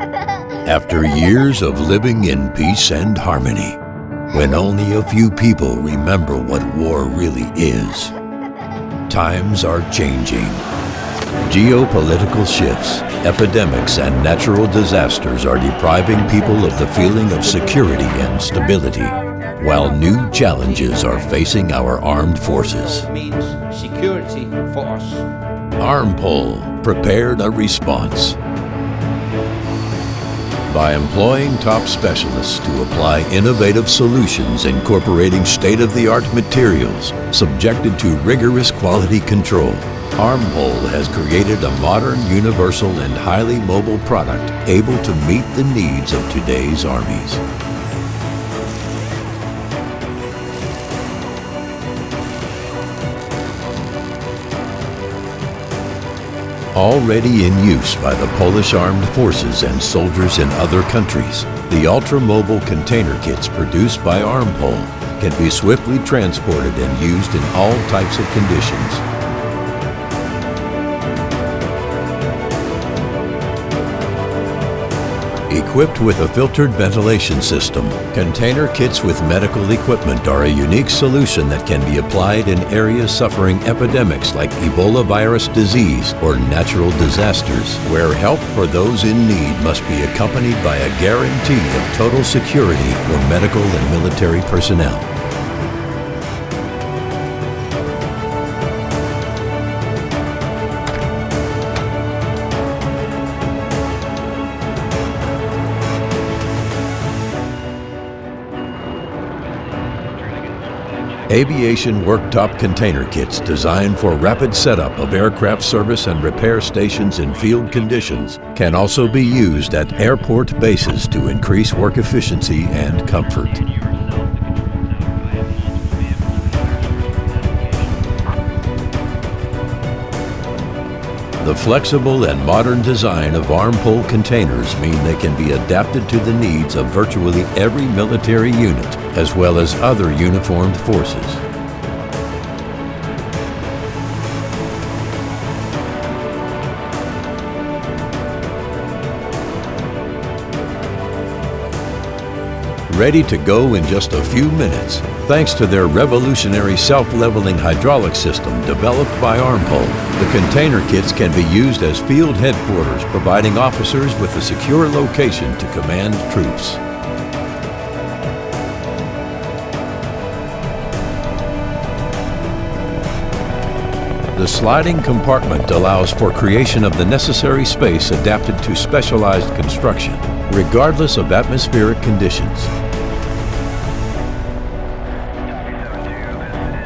After years of living in peace and harmony, when only a few people remember what war really is, times are changing. Geopolitical shifts, epidemics, and natural disasters are depriving people of the feeling of security and stability, while new challenges are facing our armed forces. Means security for us. Armpol prepared a response. By employing top specialists to apply innovative solutions incorporating state-of-the-art materials subjected to rigorous quality control, Armpol has created a modern, universal, and highly mobile product able to meet the needs of today's armies. Already in use by the Polish armed forces and soldiers in other countries, the ultra-mobile container kits produced by Armpol can be swiftly transported and used in all types of conditions. Equipped with a filtered ventilation system, container kits with medical equipment are a unique solution that can be applied in areas suffering epidemics like Ebola virus disease or natural disasters, where help for those in need must be accompanied by a guarantee of total security for medical and military personnel. Aviation worktop container kits designed for rapid setup of aircraft service and repair stations in field conditions can also be used at airport bases to increase work efficiency and comfort. The flexible and modern design of Armpol containers mean they can be adapted to the needs of virtually every military unit, as well as other uniformed forces. Ready to go in just a few minutes, thanks to their revolutionary self-leveling hydraulic system developed by Armpol. The container kits can be used as field headquarters, providing officers with a secure location to command troops. The sliding compartment allows for creation of the necessary space adapted to specialized construction, regardless of atmospheric conditions.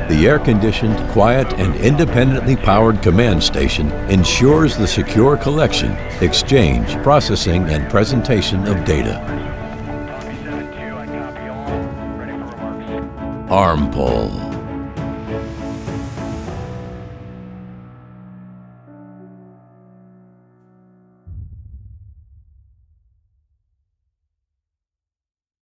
The air-conditioned, quiet, and independently powered command station ensures the secure collection, exchange, processing, and presentation of data. Armpol.